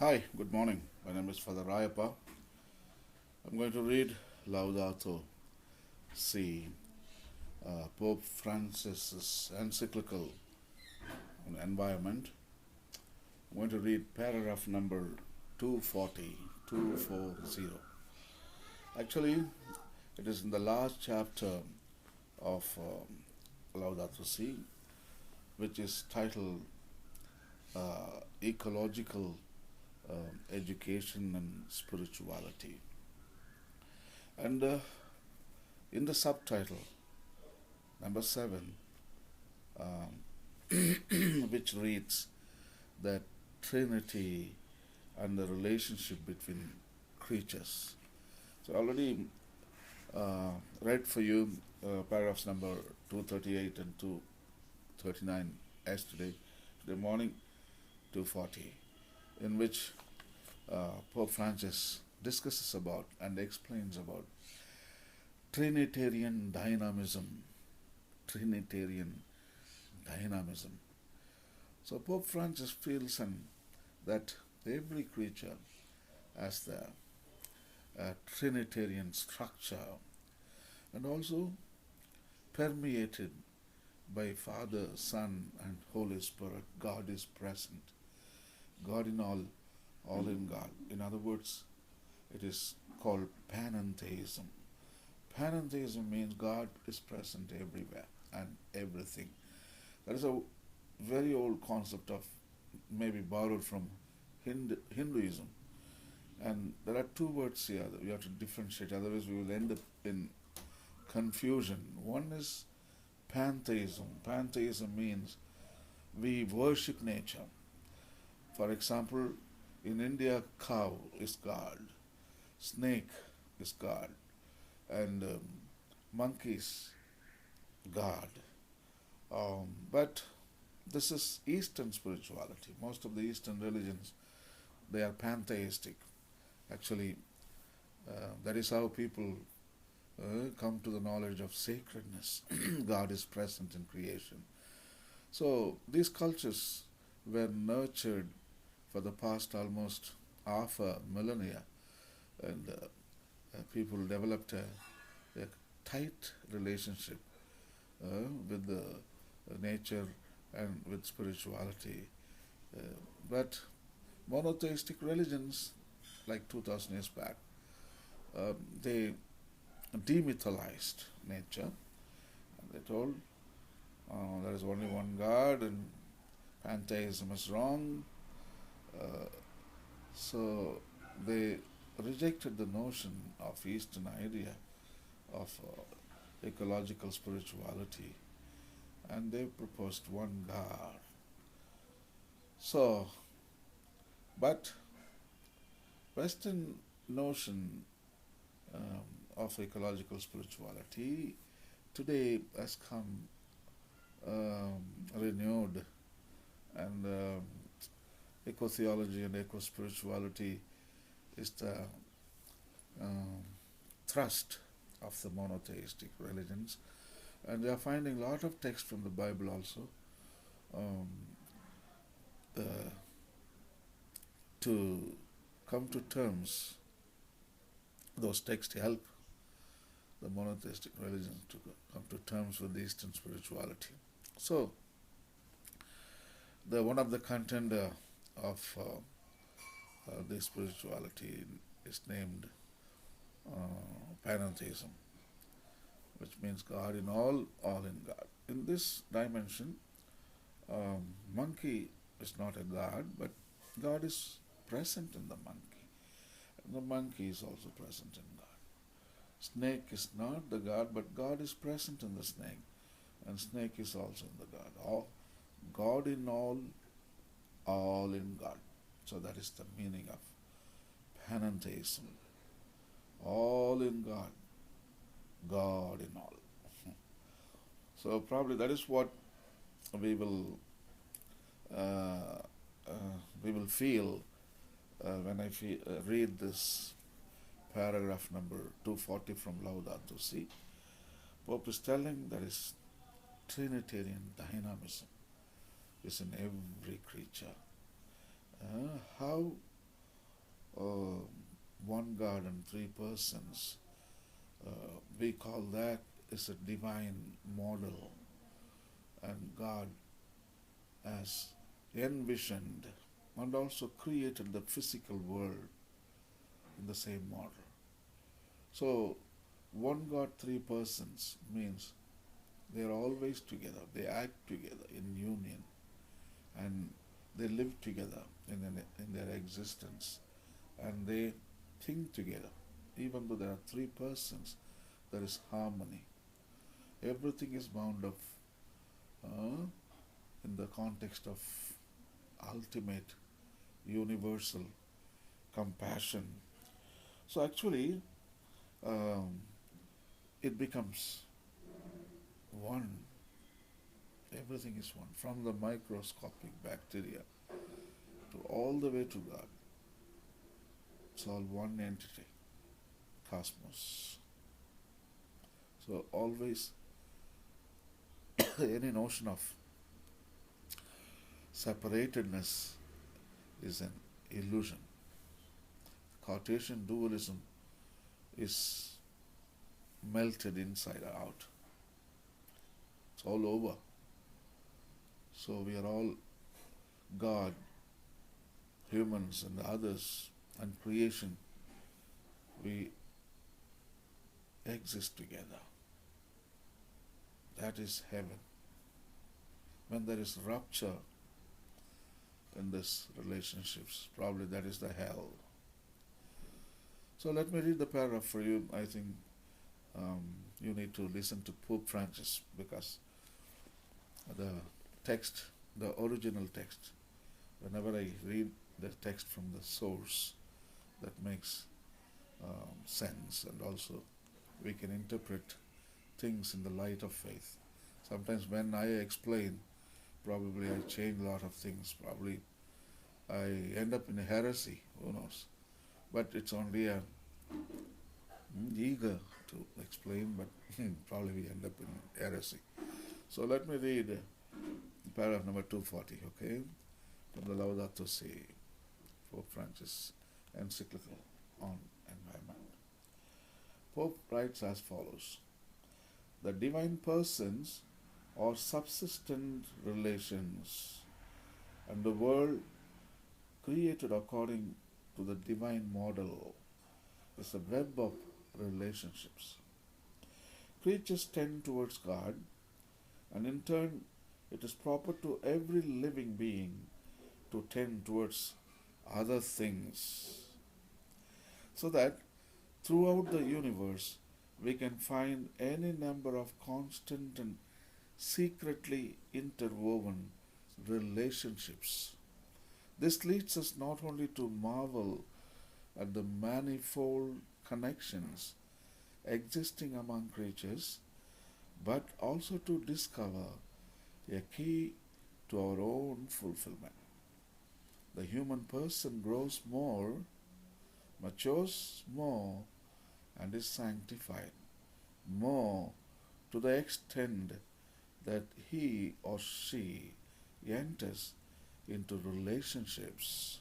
Hi, good morning. My name is Father Rayappa. I'm going to read Laudato Si, Pope Francis's encyclical on environment. I'm going to read paragraph number 240, 240. Actually, it is in the last chapter of Laudato Si, which is titled Ecological Education and Spirituality. And in the subtitle, number 7, which reads that Trinity and the relationship between creatures. So I already read for you paragraphs number 238 and 239 yesterday, today morning 240, in which Pope Francis discusses about and explains about Trinitarian dynamism. Trinitarian dynamism. So Pope Francis feels that every creature has the Trinitarian structure and also permeated by Father, Son, and Holy Spirit. God is present. God in all in God. In other words, it is called panentheism. Panentheism means God is present everywhere and everything. That is a very old concept of maybe borrowed from Hinduism. And there are two words here that we have to differentiate, otherwise we will end up in confusion. One is pantheism. Pantheism means we worship nature. For example, in India, cow is God, snake is God, and monkeys, God. But this is Eastern spirituality. Most of the Eastern religions, they are pantheistic. Actually, that is how people come to the knowledge of sacredness. God is present in creation. So these cultures were nurtured for the past almost half a millennia, and people developed a tight relationship with the nature and with spirituality. But monotheistic religions, like 2000 years back, they demytholized nature. And they told there is only one God and pantheism is wrong. So they rejected the notion of Eastern idea of ecological spirituality, and they proposed one God. So, but Western notion of ecological spirituality today has come renewed, and eco-theology and eco-spirituality is the thrust of the monotheistic religions, and they are finding a lot of text from the Bible also to come to terms. Those texts help the monotheistic religions to come to terms with Eastern spirituality. So, one of the contender of the spirituality is named panentheism, which means God in all in God. In this dimension, monkey is not a God, but God is present in the monkey. And the monkey is also present in God. Snake is not the God, but God is present in the snake. And snake is also in the God. God in all in God. So that is the meaning of panentheism. All in God, God in all. So probably that is what we will feel when I read this paragraph number 240 from Laudato Si. Pope is telling there is Trinitarian dynamism is in every creature. How uh, one God and three persons. We call that is a divine model, and God has envisioned and also created the physical world in the same model. So, one God, three persons means they are always together, they act together in union, and they live together in their existence, and they think together. Even though there are three persons, there is harmony. Everything is bound up in the context of ultimate, universal compassion. So actually, um, it becomes one. Everything is one, from the microscopic bacteria to all the way to God. It's all one entity, cosmos. So always any notion of separatedness is an illusion. Cartesian dualism is melted inside out. It's all over. So we are all God, humans and others, and creation. We exist together. That is heaven. When there is rupture in these relationships, probably that is the hell. So let me read the paragraph for you. I think you need to listen to Pope Francis, because the text, the original text, whenever I read the text from the source, that makes sense, and also we can interpret things in the light of faith. Sometimes when I explain, probably I change a lot of things. Probably I end up in a heresy, who knows. But it's only a eager to explain, but probably we end up in heresy. So let me read paragraph number 240, okay, from the Laudato Si, Pope Francis encyclical on environment. Pope writes as follows: the divine persons are subsistent relations, and the world created according to the divine model is a web of relationships. Creatures tend towards God, and in turn it is proper to every living being to tend towards other things, so that throughout the universe we can find any number of constant and secretly interwoven relationships. This leads us not only to marvel at the manifold connections existing among creatures, but also to discover a key to our own fulfilment. The human person grows more, matures more, and is sanctified more to the extent that he or she enters into relationships,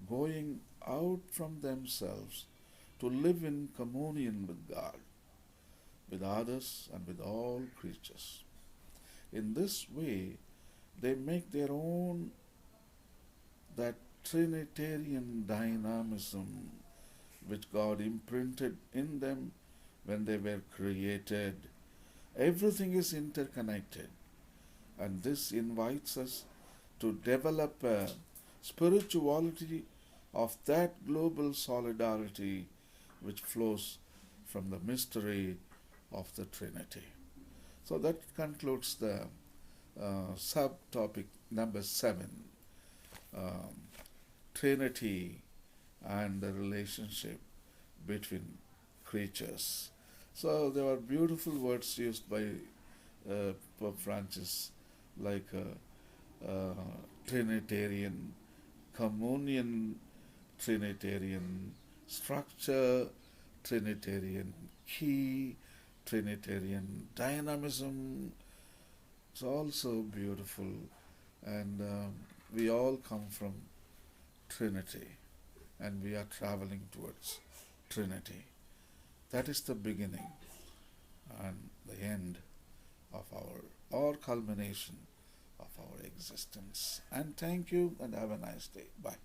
going out from themselves to live in communion with God, with others, and with all creatures. In this way, they make their own that trinitarian dynamism which God imprinted in them when they were created. Everything is interconnected, and this invites us to develop a spirituality of that global solidarity which flows from the mystery of the Trinity. So that concludes the subtopic number 7, Trinity and the relationship between creatures. So there are beautiful words used by Pope Francis, like Trinitarian communion, Trinitarian structure, Trinitarian key, Trinitarian dynamism. It's also beautiful, and we all come from Trinity. and we are traveling towards Trinity. That is the beginning and the end of our, or culmination of our existence. And thank you and have a nice day. Bye.